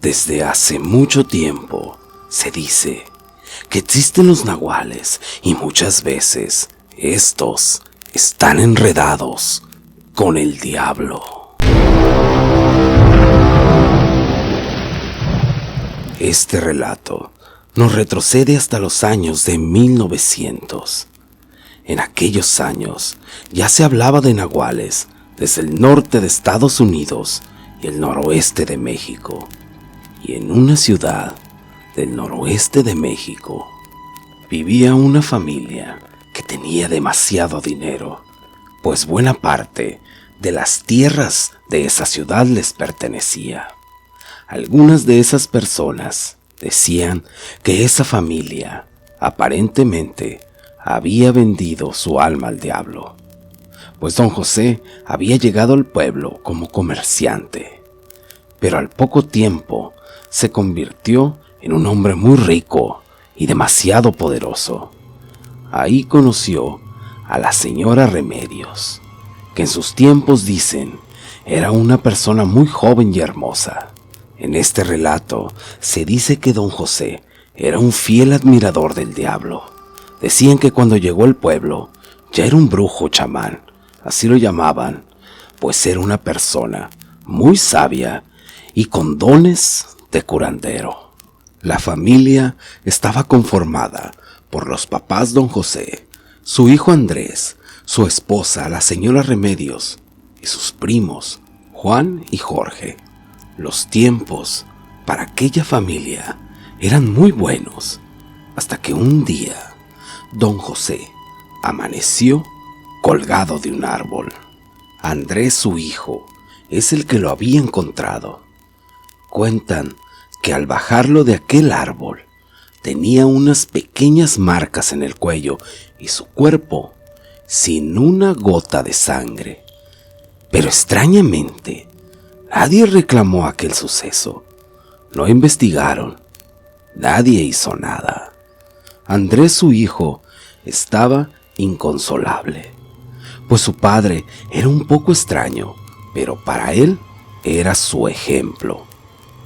Desde hace mucho tiempo se dice que existen los nahuales y muchas veces estos están enredados con el diablo. Este relato nos retrocede hasta los años de 1900. En aquellos años ya se hablaba de nahuales desde el norte de Estados Unidos y el noroeste de México. Y en una ciudad del noroeste de México vivía una familia que tenía demasiado dinero, pues buena parte de las tierras de esa ciudad les pertenecía. Algunas de esas personas decían que esa familia aparentemente había vendido su alma al diablo, pues don José había llegado al pueblo como comerciante, pero al poco tiempo se convirtió en un hombre muy rico y demasiado poderoso. Ahí conoció a la señora Remedios, que en sus tiempos dicen era una persona muy joven y hermosa. En este relato se dice que don José era un fiel admirador del diablo. Decían que cuando llegó al pueblo ya era un brujo chamán, así lo llamaban, pues era una persona muy sabia y con dones de curandero. La familia estaba conformada por los papás don José, su hijo Andrés, su esposa la señora Remedios y sus primos Juan y Jorge. Los tiempos para aquella familia eran muy buenos, hasta que un día don José amaneció colgado de un árbol. Andrés, su hijo, es el que lo había encontrado. Cuentan que al bajarlo de aquel árbol tenía unas pequeñas marcas en el cuello y su cuerpo sin una gota de sangre. Pero extrañamente, nadie reclamó aquel suceso. No investigaron. Nadie hizo nada. Andrés, su hijo, estaba inconsolable, pues su padre era un poco extraño, pero para él era su ejemplo,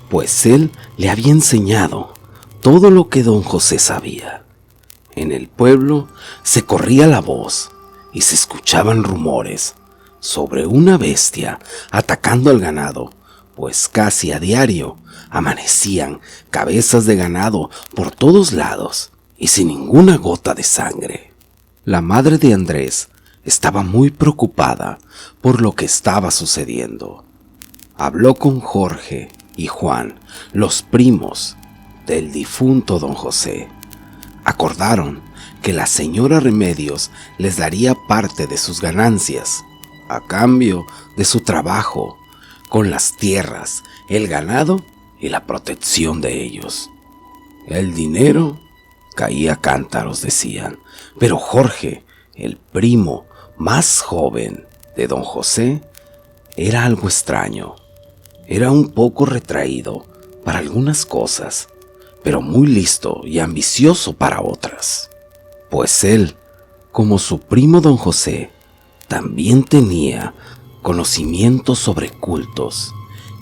pues él le había enseñado todo lo que don José sabía. En el pueblo se corría la voz y se escuchaban rumores sobre una bestia atacando al ganado, pues casi a diario amanecían cabezas de ganado por todos lados y sin ninguna gota de sangre. La madre de Andrés estaba muy preocupada por lo que estaba sucediendo. Habló con Jorge y Juan, los primos del difunto don José. Acordaron que la señora Remedios les daría parte de sus ganancias, a cambio de su trabajo, con las tierras, el ganado y la protección de ellos. El dinero caía a cántaros, decían, pero Jorge, el primo más joven de don José, era algo extraño. Era un poco retraído para algunas cosas, pero muy listo y ambicioso para otras. Pues él, como su primo don José, también tenía conocimientos sobre cultos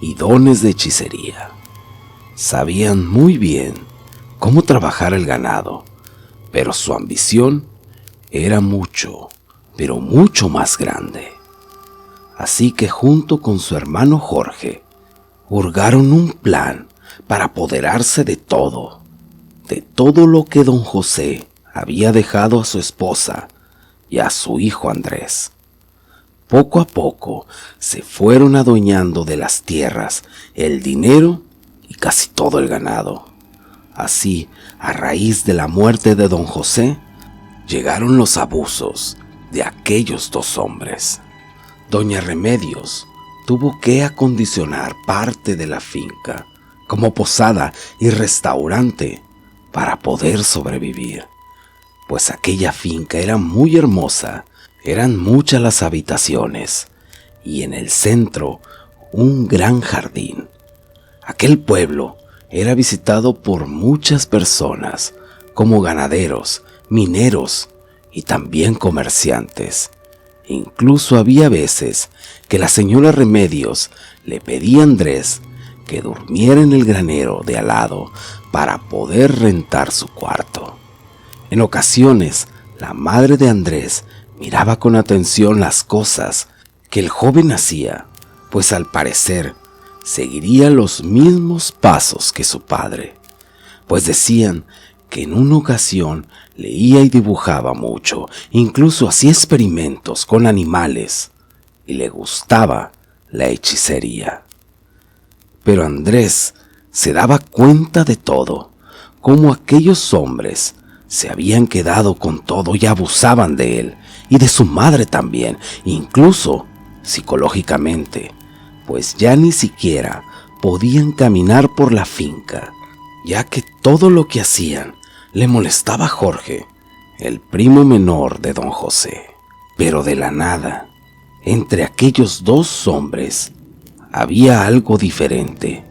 y dones de hechicería. Sabían muy bien cómo trabajar el ganado, pero su ambición era mucho, pero mucho más grande. Así que junto con su hermano Jorge, hurgaron un plan para apoderarse de todo lo que don José había dejado a su esposa y a su hijo Andrés. Poco a poco se fueron adueñando de las tierras, el dinero y casi todo el ganado. Así, a raíz de la muerte de don José, llegaron los abusos de aquellos dos hombres. Doña Remedios tuvo que acondicionar parte de la finca como posada y restaurante para poder sobrevivir, pues aquella finca era muy hermosa, eran muchas las habitaciones y en el centro un gran jardín. Aquel pueblo era visitado por muchas personas, como ganaderos, mineros y también comerciantes. Incluso había veces que la señora Remedios le pedía a Andrés que durmiera en el granero de al lado para poder rentar su cuarto. En ocasiones, la madre de Andrés miraba con atención las cosas que el joven hacía, pues al parecer seguiría los mismos pasos que su padre, pues decían que en una ocasión leía y dibujaba mucho, incluso hacía experimentos con animales y le gustaba la hechicería. Pero Andrés se daba cuenta de todo, cómo aquellos hombres se habían quedado con todo y abusaban de él y de su madre también, incluso psicológicamente, pues ya ni siquiera podían caminar por la finca, ya que todo lo que hacían le molestaba a Jorge, el primo menor de don José. Pero de la nada, entre aquellos dos hombres, había algo diferente,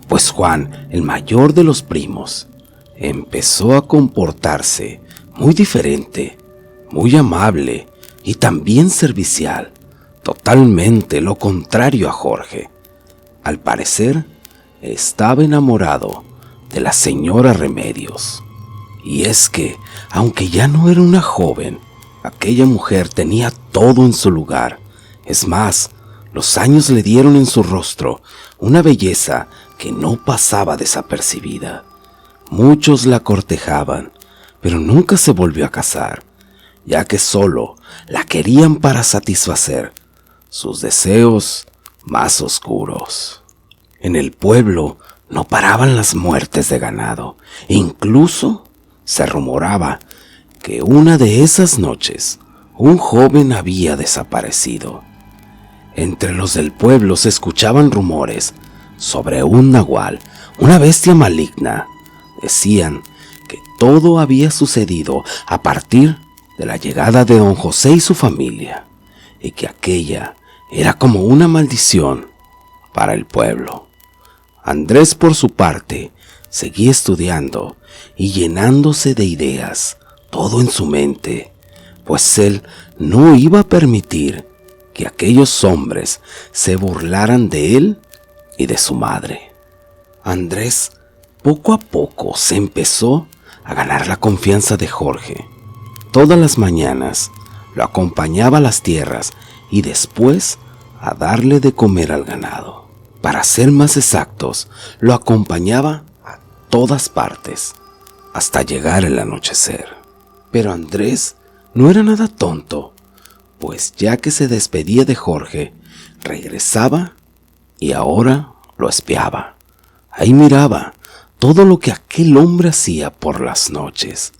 pues Juan, el mayor de los primos, empezó a comportarse muy diferente, muy amable y también servicial, totalmente lo contrario a Jorge. Al parecer, estaba enamorado de la señora Remedios. Y es que, aunque ya no era una joven, aquella mujer tenía todo en su lugar. Es más, los años le dieron en su rostro una belleza que no pasaba desapercibida. Muchos la cortejaban, pero nunca se volvió a casar, ya que solo la querían para satisfacer sus deseos más oscuros. En el pueblo no paraban las muertes de ganado, e incluso se rumoraba que una de esas noches un joven había desaparecido. Entre los del pueblo se escuchaban rumores sobre un nahual, una bestia maligna. Decían que todo había sucedido a partir de la llegada de don José y su familia, y que aquella era como una maldición para el pueblo. Andrés, por su parte, seguía estudiando y llenándose de ideas, todo en su mente, pues él no iba a permitir que aquellos hombres se burlaran de él y de su madre. Andrés poco a poco se empezó a ganar la confianza de Jorge. Todas las mañanas lo acompañaba a las tierras y después a darle de comer al ganado. Para ser más exactos, lo acompañaba a todas partes, hasta llegar el anochecer. Pero Andrés no era nada tonto, pues ya que se despedía de Jorge, regresaba y ahora lo espiaba. Ahí miraba todo lo que aquel hombre hacía por las noches,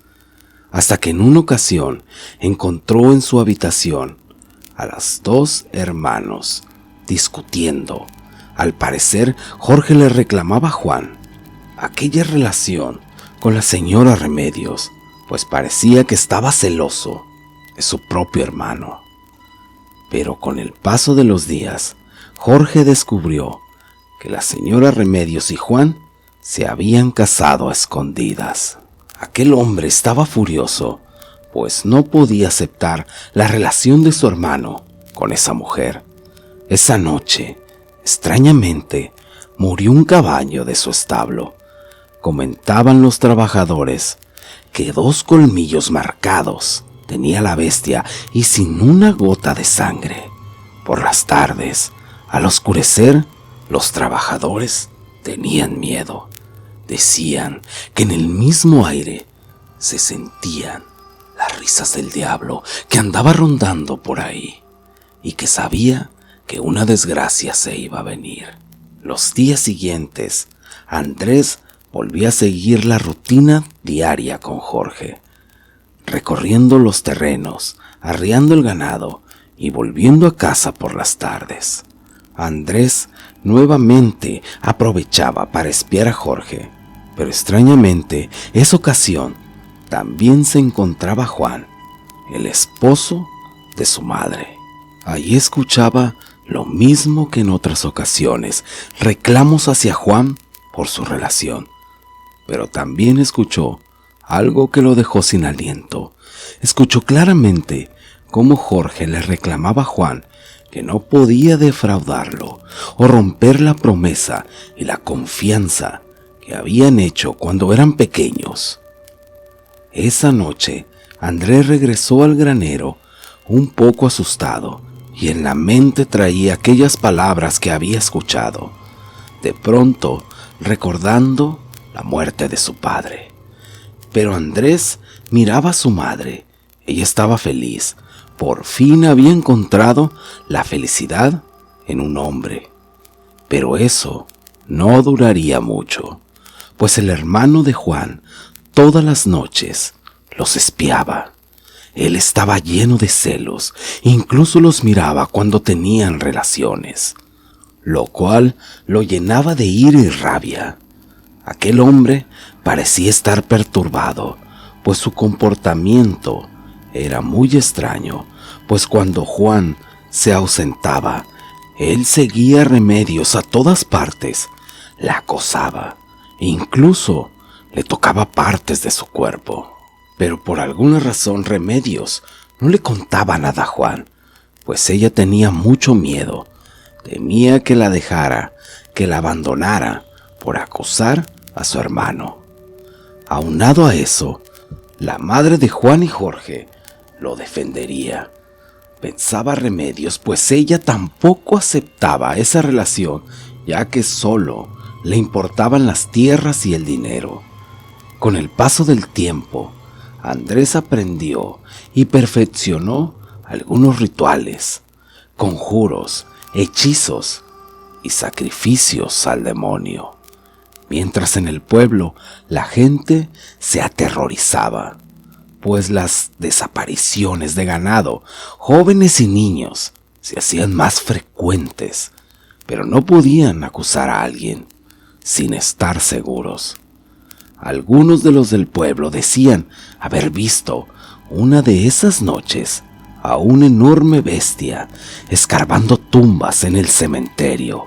hasta que en una ocasión encontró en su habitación a los dos hermanos discutiendo. Al parecer, Jorge le reclamaba a Juan aquella relación con la señora Remedios, pues parecía que estaba celoso de su propio hermano. Pero con el paso de los días, Jorge descubrió que la señora Remedios y Juan se habían casado a escondidas. Aquel hombre estaba furioso, pues no podía aceptar la relación de su hermano con esa mujer. Esa noche, extrañamente, murió un caballo de su establo. Comentaban los trabajadores que 2 colmillos marcados tenía la bestia y sin una gota de sangre. Por las tardes, al oscurecer, los trabajadores tenían miedo. Decían que en el mismo aire se sentían las risas del diablo que andaba rondando por ahí y que sabía que una desgracia se iba a venir. Los días siguientes, Andrés volvía a seguir la rutina diaria con Jorge, recorriendo los terrenos, arriando el ganado y volviendo a casa por las tardes. Andrés nuevamente aprovechaba para espiar a Jorge, pero extrañamente, esa ocasión también se encontraba Juan, el esposo de su madre. Allí escuchaba lo mismo que en otras ocasiones, reclamos hacia Juan por su relación, pero también escuchó algo que lo dejó sin aliento. Escuchó claramente cómo Jorge le reclamaba a Juan que no podía defraudarlo o romper la promesa y la confianza que habían hecho cuando eran pequeños. Esa noche, Andrés regresó al granero un poco asustado y en la mente traía aquellas palabras que había escuchado, de pronto recordando la muerte de su padre. Pero Andrés miraba a su madre. Ella estaba feliz. Por fin había encontrado la felicidad en un hombre. Pero eso no duraría mucho, pues el hermano de Juan todas las noches los espiaba. Él estaba lleno de celos, incluso los miraba cuando tenían relaciones, lo cual lo llenaba de ira y rabia. Aquel hombre parecía estar perturbado, pues su comportamiento era muy extraño, pues cuando Juan se ausentaba, él seguía a Remedios a todas partes, la acosaba e incluso le tocaba partes de su cuerpo. Pero por alguna razón Remedios no le contaba nada a Juan, pues ella tenía mucho miedo. Temía que la dejara, que la abandonara por acosar a su hermano. Aunado a eso, la madre de Juan y Jorge lo defendería. Pensaba Remedios, pues ella tampoco aceptaba esa relación, ya que solo le importaban las tierras y el dinero. Con el paso del tiempo, Andrés aprendió y perfeccionó algunos rituales, conjuros, hechizos y sacrificios al demonio, mientras en el pueblo la gente se aterrorizaba, pues las desapariciones de ganado, jóvenes y niños, se hacían más frecuentes, pero no podían acusar a alguien sin estar seguros. Algunos de los del pueblo decían haber visto una de esas noches a una enorme bestia escarbando tumbas en el cementerio,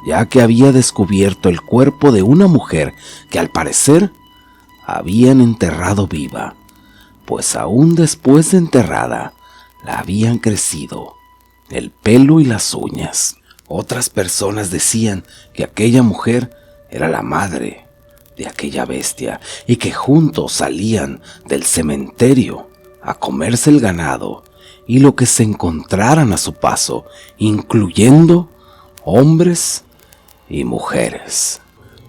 ya que había descubierto el cuerpo de una mujer que al parecer habían enterrado viva, pues aún después de enterrada la habían crecido el pelo y las uñas. Otras personas decían que aquella mujer era la madre de aquella bestia y que juntos salían del cementerio a comerse el ganado y lo que se encontraran a su paso, incluyendo hombres y mujeres.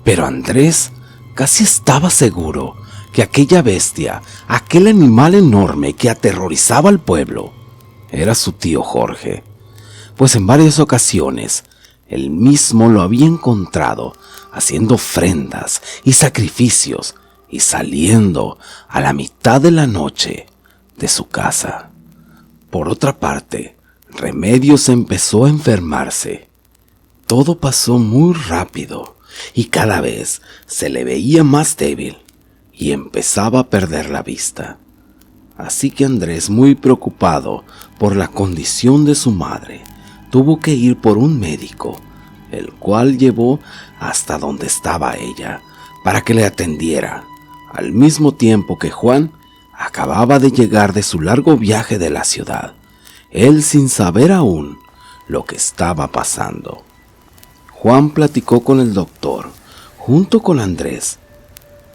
Pero Andrés casi estaba seguro que aquella bestia, aquel animal enorme que aterrorizaba al pueblo, era su tío Jorge, pues en varias ocasiones él mismo lo había encontrado haciendo ofrendas y sacrificios y saliendo a la mitad de la noche de su casa. Por otra parte, Remedios empezó a enfermarse. Todo pasó muy rápido y cada vez se le veía más débil y empezaba a perder la vista. Así que Andrés, muy preocupado por la condición de su madre, tuvo que ir por un médico, el cual llevó hasta donde estaba ella para que le atendiera, al mismo tiempo que Juan acababa de llegar de su largo viaje de la ciudad, él sin saber aún lo que estaba pasando. Juan platicó con el doctor junto con Andrés,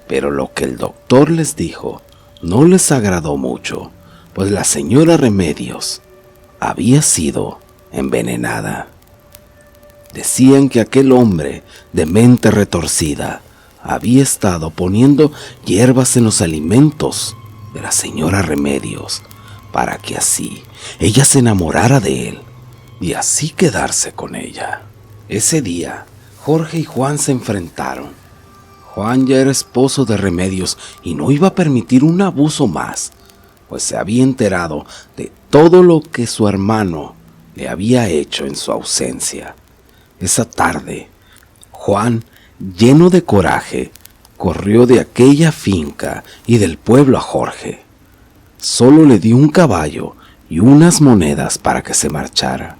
pero lo que el doctor les dijo no les agradó mucho, pues la señora Remedios había sido envenenada. Decían que aquel hombre de mente retorcida había estado poniendo hierbas en los alimentos de la señora Remedios para que así ella se enamorara de él y así quedarse con ella. Ese día, Jorge y Juan se enfrentaron. Juan ya era esposo de Remedios y no iba a permitir un abuso más, pues se había enterado de todo lo que su hermano le había hecho en su ausencia. Esa tarde, Juan, lleno de coraje, corrió de aquella finca y del pueblo a Jorge. Solo le dio un caballo y unas monedas para que se marchara.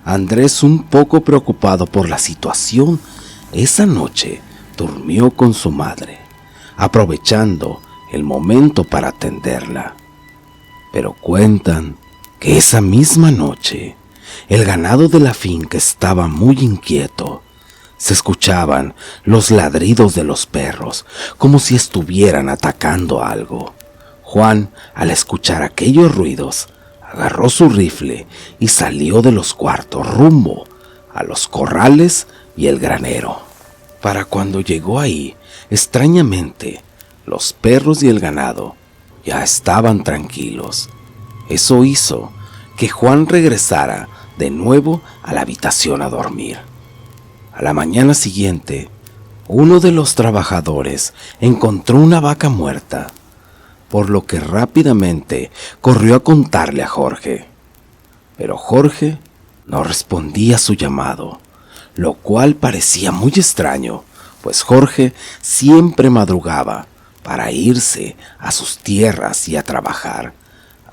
Andrés, un poco preocupado por la situación, esa noche durmió con su madre, aprovechando el momento para atenderla. Pero cuentan que esa misma noche el ganado de la finca estaba muy inquieto. Se escuchaban los ladridos de los perros, como si estuvieran atacando algo. Juan, al escuchar aquellos ruidos, agarró su rifle y salió de los cuartos rumbo a los corrales y el granero. Para cuando llegó ahí, extrañamente, los perros y el ganado ya estaban tranquilos. Eso hizo que Juan regresara de nuevo a la habitación a dormir. A la mañana siguiente, uno de los trabajadores encontró una vaca muerta, por lo que rápidamente corrió a contarle a Jorge. Pero Jorge no respondía a su llamado, lo cual parecía muy extraño, pues Jorge siempre madrugaba para irse a sus tierras y a trabajar.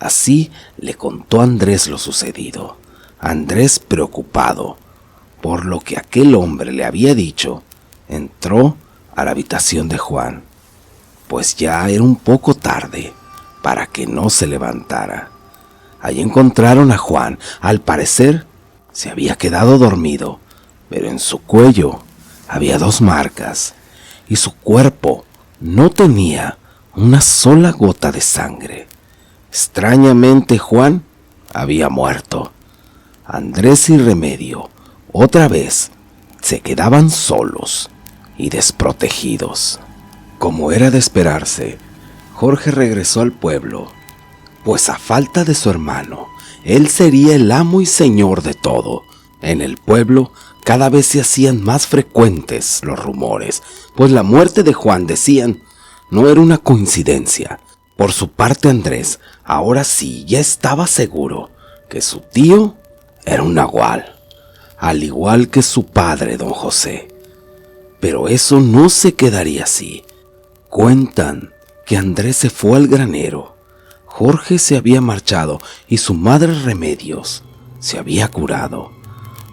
Así le contó a Andrés lo sucedido. Andrés, preocupado por lo que aquel hombre le había dicho, entró a la habitación de Juan, pues ya era un poco tarde para que no se levantara. Allí encontraron a Juan. Al parecer se había quedado dormido, pero en su cuello había 2 marcas y su cuerpo no tenía una sola gota de sangre. Extrañamente, Juan había muerto. Andrés y Remedio otra vez se quedaban solos y desprotegidos. Como era de esperarse, Jorge regresó al pueblo, pues a falta de su hermano, él sería el amo y señor de todo. En el pueblo cada vez se hacían más frecuentes los rumores, pues la muerte de Juan, decían, no era una coincidencia. Por su parte, Andrés, ahora sí ya estaba seguro que su tío era un nahual, al igual que su padre, don José. Pero eso no se quedaría así. Cuentan que Andrés se fue al granero, Jorge se había marchado y su madre Remedios se había curado.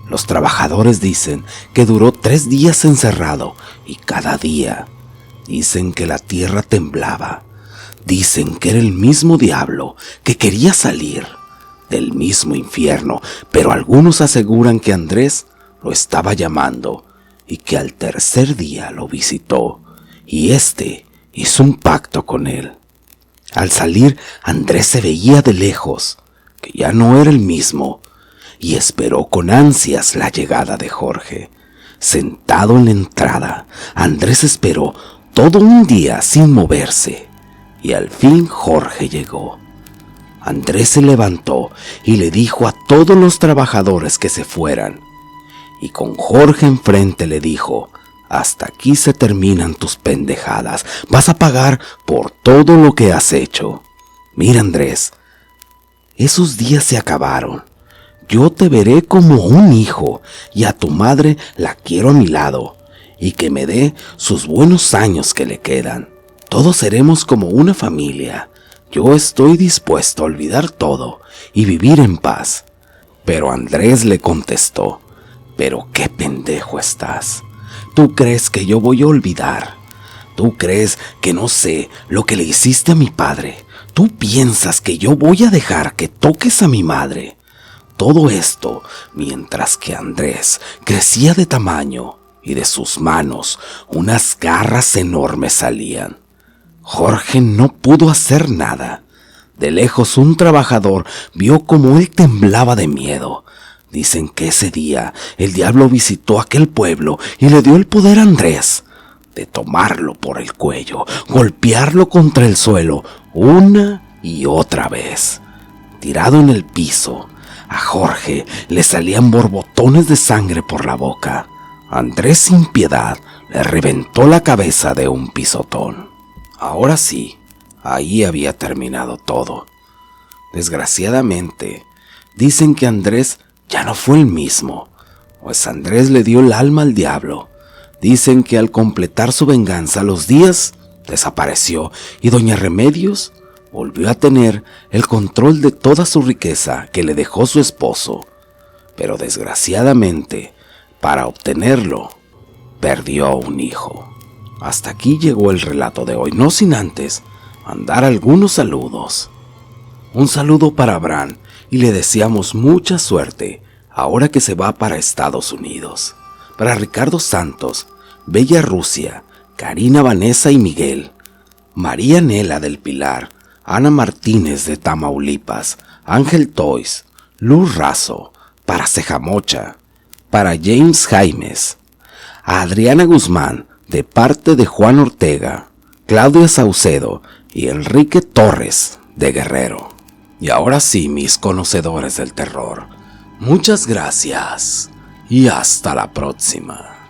Los trabajadores dicen que duró 3 días encerrado y cada día dicen que la tierra temblaba. Dicen que era el mismo diablo que quería salir del mismo infierno, pero algunos aseguran que Andrés lo estaba llamando y que al 3er día lo visitó y hizo un pacto con él. Al salir, Andrés se veía de lejos que ya no era el mismo y esperó con ansias la llegada de Jorge. Sentado en la entrada, Andrés esperó todo un día sin moverse y al fin Jorge llegó. Andrés se levantó y le dijo a todos los trabajadores que se fueran, y con Jorge enfrente le dijo: hasta aquí se terminan tus pendejadas, vas a pagar por todo lo que has hecho. Mira, Andrés, esos días se acabaron. Yo te veré como un hijo y a tu madre la quiero a mi lado y que me dé sus buenos años que le quedan. Todos seremos como una familia. Yo estoy dispuesto a olvidar todo y vivir en paz. Pero Andrés le contestó: pero qué pendejo estás. ¿Tú crees que yo voy a olvidar? ¿Tú crees que no sé lo que le hiciste a mi padre? ¿Tú piensas que yo voy a dejar que toques a mi madre? Todo esto mientras que Andrés crecía de tamaño y de sus manos unas garras enormes salían. Jorge no pudo hacer nada. De lejos un trabajador vio cómo él temblaba de miedo. Dicen que ese día el diablo visitó aquel pueblo y le dio el poder a Andrés de tomarlo por el cuello, golpearlo contra el suelo una y otra vez. Tirado en el piso, a Jorge le salían borbotones de sangre por la boca. Andrés, sin piedad, le reventó la cabeza de un pisotón. Ahora sí, ahí había terminado todo. Desgraciadamente, dicen que Andrés ya no fue el mismo, pues Andrés le dio el alma al diablo. Dicen que al completar su venganza los días desapareció y doña Remedios volvió a tener el control de toda su riqueza que le dejó su esposo. Pero desgraciadamente, para obtenerlo, perdió a un hijo. Hasta aquí llegó el relato de hoy, no sin antes mandar algunos saludos. Un saludo para Abraham y le deseamos mucha suerte ahora que se va para Estados Unidos. Para Ricardo Santos, Bella Rusia, Karina, Vanessa y Miguel, María Nela del Pilar, Ana Martínez de Tamaulipas, Ángel Toys, Luz Razo, para Cejamocha, para James Jaimes, a Adriana Guzmán de parte de Juan Ortega, Claudia Saucedo y Enrique Torres de Guerrero. Y ahora sí, mis conocedores del terror, muchas gracias y hasta la próxima.